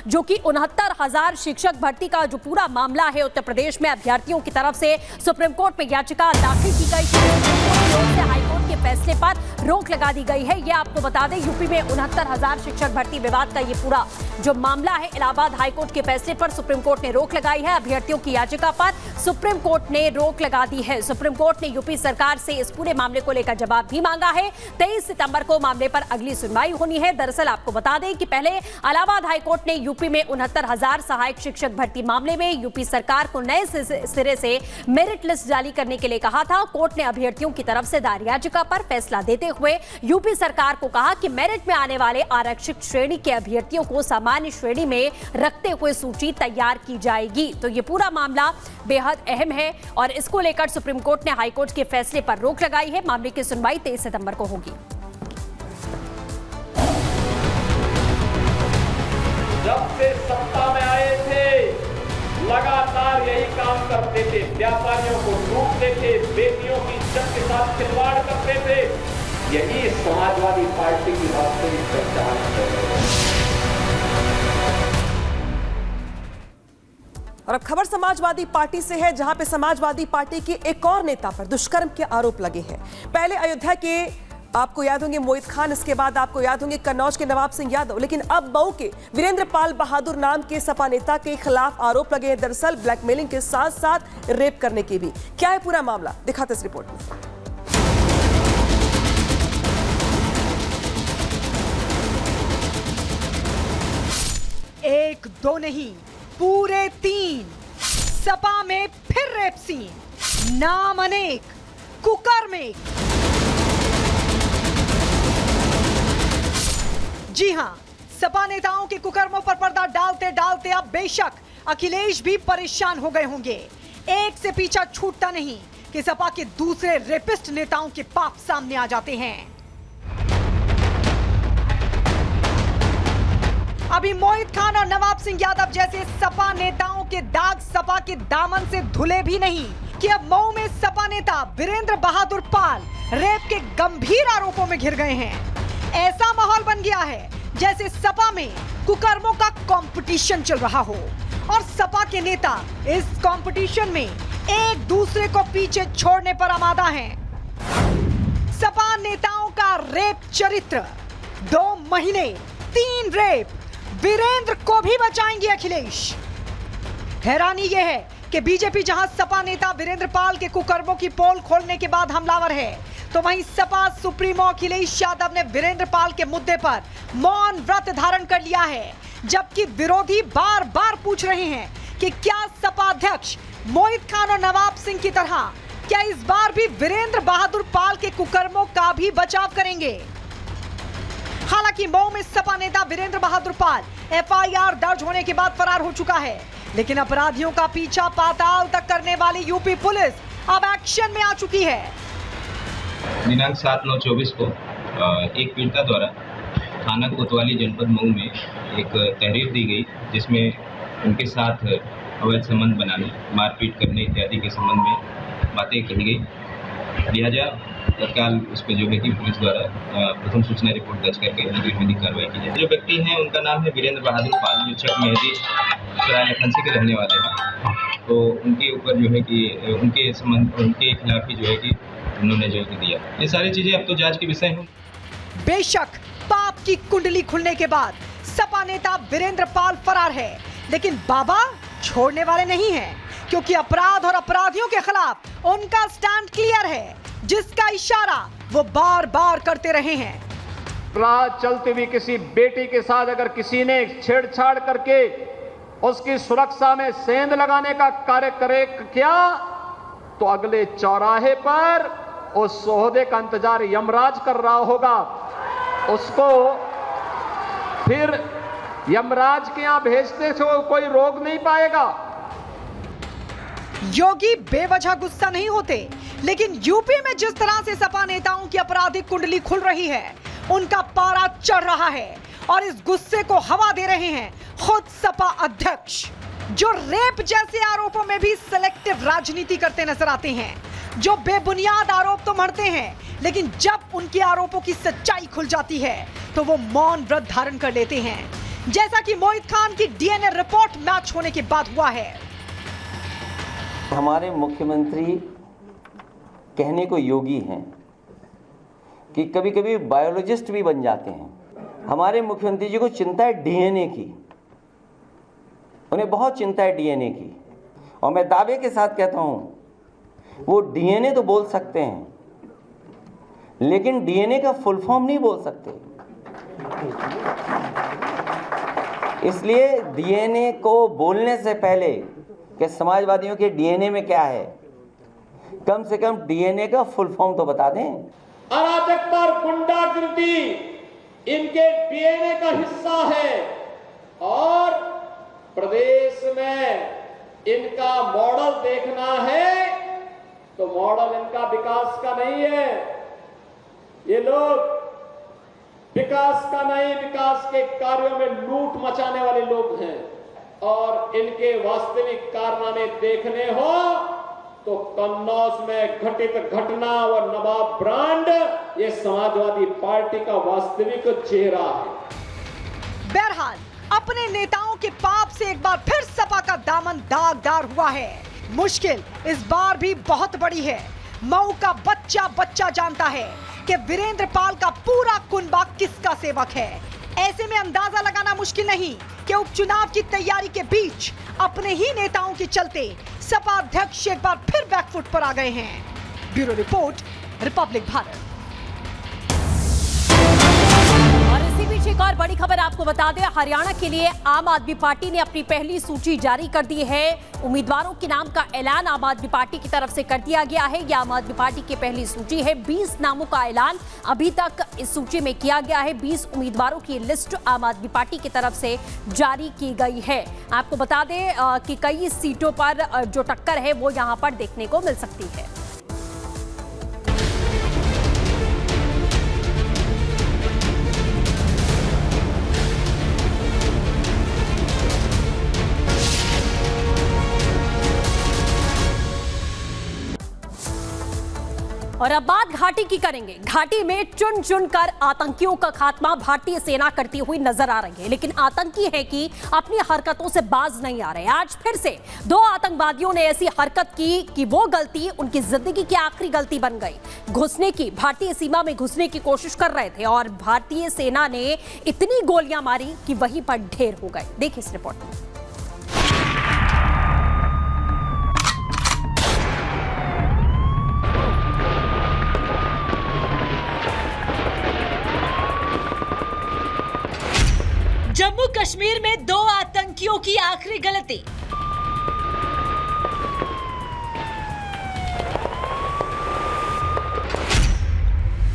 जो कि 69,000 शिक्षक भर्ती का जो पूरा मामला है उत्तर प्रदेश में अभ्यर्थियों की तरफ से सुप्रीम कोर्ट में याचिका दाखिल की गई थी। हाईकोर्ट के फैसले पर रोक लगा दी गई है। ये आपको बता दें, यूपी में 69,000 शिक्षक भर्ती विवाद का ये पूरा जो मामला है, इलाहाबाद हाईकोर्ट के फैसले पर सुप्रीम कोर्ट ने रोक लगाई है। अभ्यर्थियों की याचिका पर सुप्रीम कोर्ट ने रोक लगा दी है। सुप्रीम कोर्ट ने यूपी सरकार से इस पूरे मामले को लेकर जवाब भी मांगा है। 23 सितंबर को मामले पर अगली सुनवाई होनी है। दरअसल आपको बता दें कि पहले इलाहाबाद हाईकोर्ट ने यूपी में 69,000 सहायक शिक्षक भर्ती मामले में यूपी सरकार को नए सिरे से मेरिट लिस्ट जारी करने के लिए कहा था। कोर्ट ने अभ्यर्थियों की तरफ से दायर याचिका पर फैसला देते हुए यूपी सरकार को कहा कि मेरिट में आने वाले आरक्षित श्रेणी के अभ्यर्थियों को सामान्य श्रेणी में रखते हुए सूची तैयार की जाएगी। तो ये पूरा मामला बेहद अहम है और इसको लेकर सुप्रीम कोर्ट ने हाईकोर्ट के फैसले पर रोक लगाई है। मामले की सुनवाई 23 सितंबर को होगी। जब से सत्ता में आए थे लगातार यही काम करते थे, व्यापारियों को लूटते थे, बेटियों की इज्जत के साथ खिलवाड़ करते थे। यही समाजवादी पार्टी की वास्तविक पहचान है। और अब खबर समाजवादी पार्टी से है, जहां पे समाजवादी पार्टी के एक और नेता पर दुष्कर्म के आरोप लगे हैं। पहले अयोध्या के आपको याद होंगे मोहित खान, इसके बाद आपको याद होंगे कन्नौज के नवाब सिंह यादव, लेकिन अब मऊ के वीरेंद्र पाल बहादुर नाम के सपा नेता के खिलाफ आरोप लगे हैं। दरअसल ब्लैकमेलिंग के साथ साथ रेप करने के भी। क्या है पूरा मामला, दिखाते इस रिपोर्ट में। एक दो नहीं, पूरे 3 सपा में फिर रेप सीन, नाम अनेक, कुकर्म। जी हां, सपा नेताओं के कुकर्मों पर पर्दा डालते डालते अब बेशक अखिलेश भी परेशान हो गए होंगे। एक से पीछा छूटता नहीं कि सपा के दूसरे रेपिस्ट नेताओं के पाप सामने आ जाते हैं। अभी मोहित खान और नवाब सिंह यादव जैसे सपा नेताओं के दाग सपा के दामन से धुले भी नहीं कि अब मऊ में सपा नेता वीरेंद्र बहादुर पाल रेप के गंभीर आरोपों में घिर गए हैं। ऐसा माहौल बन गया है जैसे सपा में कुकर्मों का कंपटीशन चल रहा हो और सपा के नेता इस कंपटीशन में एक दूसरे को पीछे छोड़ने पर आमादा हैं। सपा नेताओं का रेप चरित्र, 2 महीने 3 रेप, वीरेंद्र को भी बचाएंगे अखिलेश। हैरानी यह है कि बीजेपी जहां सपा नेता वीरेंद्र पाल के कुकर्मों की पोल खोलने के बाद हमलावर है, तो वहीं सपा सुप्रीमो अखिलेश यादव ने वीरेंद्र पाल के मुद्दे पर मौन व्रत धारण कर लिया है। जबकि विरोधी बार बार पूछ रहे हैं कि क्या सपा अध्यक्ष मोहित खान और नवाब सिंह की तरह क्या इस बार भी वीरेंद्र बहादुर पाल के कुकर्मों का भी बचाव करेंगे। हालांकि मऊ में सपा नेता वीरेंद्र बहादुर पाल एफआईआर दर्ज होने के बाद फरार हो चुका है, लेकिन अपराधियों का पीछा पाताल तक करने वाली यूपी पुलिस अब एक्शन में आ चुकी है। दिनांक 7/9/24 को एक पीड़िता द्वारा थाना कोतवाली जनपद मऊ में एक तहरीर दी गई, जिसमें उनके साथ अवैध संबंध बनाने, मारपीट करने इत्यादि के संबंध में बातें कही गई। लिहाजा तत्काल उस पर जो है कि पुलिस द्वारा प्रथम सूचना रिपोर्ट दर्ज करके विधिक कार्रवाई की जाए। जो व्यक्ति हैं उनका नाम है वीरेंद्र बहादुर पाल, जो चक मेहदी सराय लखनसी के रहने वाले हैं। तो उनके ऊपर जो है कि उनके खिलाफ ही जो है कि उन्होंने जो दिया। ये सारी चीजें अब तो जांच के विषय हैं। बेशक पाप की कुंडली खुलने के बाद सपा नेता वीरेंद्र पाल फरार है, लेकिन बाबा छोड़ने वाले नहीं हैं, क्योंकि अपराध और अपराधियों के खिलाफ उनका स्टैंड क्लियर है, जिसका इशारा वो बार बार करते रहे हैं। रात चलती हुई किसी बेटी के साथ अगर किसी ने छेड़छाड़ करके उसकी सुरक्षा में सेंध लगाने का कार्य करे क्या, तो अगले चौराहे पर उस सोहदे का इंतजार यमराज कर रहा होगा। उसको फिर यमराज के यहां भेजते से कोई रोक नहीं पाएगा। योगी बेवजह गुस्सा नहीं होते, लेकिन यूपी में जिस तरह से सपा नेताओं की आपराधिक कुंडली खुल रही है, उनका पारा चढ़ रहा है और इस गुस्से को हवा दे रहे हैं खुद सपा अध्यक्ष, जो रेप जैसे आरोपों में भी सिलेक्टिव राजनीति करते नजर आते हैं, जो बेबुनियाद आरोप तो मढ़ते हैं, लेकिन जब उनके आरोपों की सच्चाई खुल जाती है तो वो मौन व्रत धारण कर लेते हैं। जैसा कि मोहित खान की डीएनए रिपोर्ट मैच होने के बाद हुआ है। हमारे मुख्यमंत्री कहने को योगी हैं कि कभी कभी बायोलॉजिस्ट भी बन जाते हैं। हमारे मुख्यमंत्री जी को चिंता है डीएनए की, उन्हें बहुत चिंता है डीएनए की, और मैं दावे के साथ कहता हूं वो डीएनए तो बोल सकते हैं लेकिन डीएनए का फुल फॉर्म नहीं बोल सकते। इसलिए डीएनए को बोलने से पहले कि समाजवादियों के डीएनए में क्या है, कम से कम डीएनए का फुल फॉर्म तो बता दें। अराजकता और गुंडागिर्दी इनके डीएनए का हिस्सा है और प्रदेश में इनका मॉडल देखना है तो मॉडल इनका विकास का नहीं है। ये लोग विकास का नहीं, विकास के कार्यों में लूट मचाने वाले लोग हैं और इनके वास्तविक कारनामे देखने हो तो कन्नौज में घटित घटना और नवाब ब्रांड ये समाजवादी पार्टी का वास्तविक चेहरा है। बहरहाल अपने नेताओं के पाप से एक बार फिर सपा का दामन दागदार हुआ है। मुश्किल इस बार भी बहुत बड़ी है। मऊ का बच्चा बच्चा जानता है कि वीरेंद्र पाल का पूरा कुनबा किसका सेवक है। ऐसे में अंदाजा लगाना मुश्किल नहीं कि उपचुनाव की तैयारी के बीच अपने ही नेताओं के चलते सपा अध्यक्ष एक बार फिर बैकफुट पर आ गए हैं। Bureau report, Republic Bharat. और इसी बीच एक और बड़ी खबर आपको बता दें, हरियाणा के लिए आम आदमी पार्टी ने अपनी पहली सूची जारी कर दी है। उम्मीदवारों के नाम का ऐलान आम आदमी पार्टी की तरफ से कर दिया गया है। यह आम आदमी पार्टी की पहली सूची है। 20 नामों का ऐलान अभी तक इस सूची में किया गया है। 20 उम्मीदवारों की लिस्ट आम आदमी पार्टी की तरफ से जारी की गई है। आपको बता दें कि कई सीटों पर जो टक्कर है वो यहां पर देखने को मिल सकती है। और अब बात घाटी की करेंगे। घाटी में चुन चुन कर आतंकियों का खात्मा भारतीय सेना करती हुई नजर आ रही है, लेकिन आतंकी है कि अपनी हरकतों से बाज नहीं आ रहे। आज फिर से 2 आतंकवादियों ने ऐसी हरकत की कि वो गलती उनकी जिंदगी की आखिरी गलती बन गई। घुसने की, भारतीय सीमा में घुसने की कोशिश कर रहे थे और भारतीय सेना ने इतनी गोलियां मारी कि वहीं पर ढेर हो गए। देखिए इस रिपोर्ट में। जम्मू कश्मीर में 2 आतंकियों की आखिरी गलती।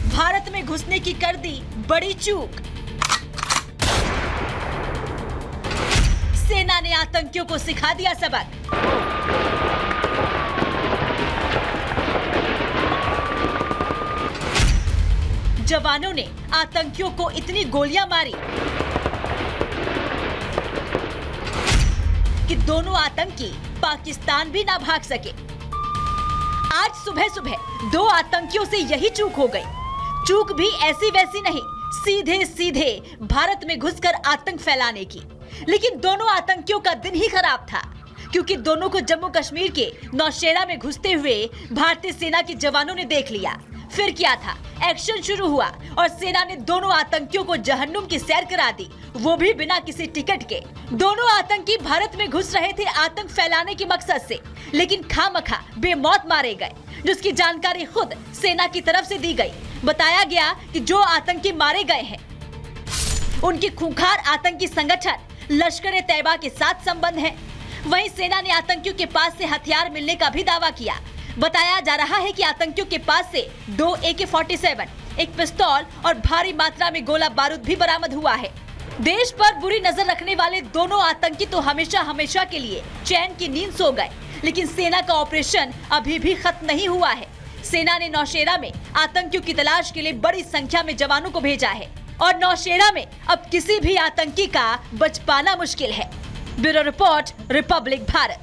भारत में घुसने की कर दी बड़ी चूक। सेना ने आतंकियों को सिखा दिया सबक। जवानों ने आतंकियों को इतनी गोलियां मारी कि दोनों आतंकी पाकिस्तान भी ना भाग सके। आज सुबह सुबह 2 आतंकियों से यही चूक हो गई। चूक भी ऐसी वैसी नहीं, सीधे सीधे भारत में घुसकर आतंक फैलाने की। लेकिन दोनों आतंकियों का दिन ही खराब था, क्योंकि दोनों को जम्मू कश्मीर के नौशेरा में घुसते हुए भारतीय सेना के जवानों ने देख लिया। फिर क्या था, एक्शन शुरू हुआ और सेना ने दोनों आतंकियों को जहन्नुम की सैर करा दी, वो भी बिना किसी टिकट के। दोनों आतंकी भारत में घुस रहे थे आतंक फैलाने के मकसद से, लेकिन खामखा बेमौत मारे गए, जिसकी जानकारी खुद सेना की तरफ से दी गई। बताया गया कि जो आतंकी मारे गए हैं उनके खूंखार आतंकी संगठन लश्कर ए तैयबा के साथ संबंध है। वहीं सेना ने आतंकियों के पास से हथियार मिलने का भी दावा किया। बताया जा रहा है कि आतंकियों के पास से 2 AK-47, एक पिस्तौल और भारी मात्रा में गोला बारूद भी बरामद हुआ है। देश पर बुरी नजर रखने वाले दोनों आतंकी तो हमेशा हमेशा के लिए चैन की नींद सो गए, लेकिन सेना का ऑपरेशन अभी भी खत्म नहीं हुआ है। सेना ने नौशेरा में आतंकियों की तलाश के लिए बड़ी संख्या में जवानों को भेजा है और नौशेरा में अब किसी भी आतंकी का बच पाना मुश्किल है। Bureau report, Republic Bharat.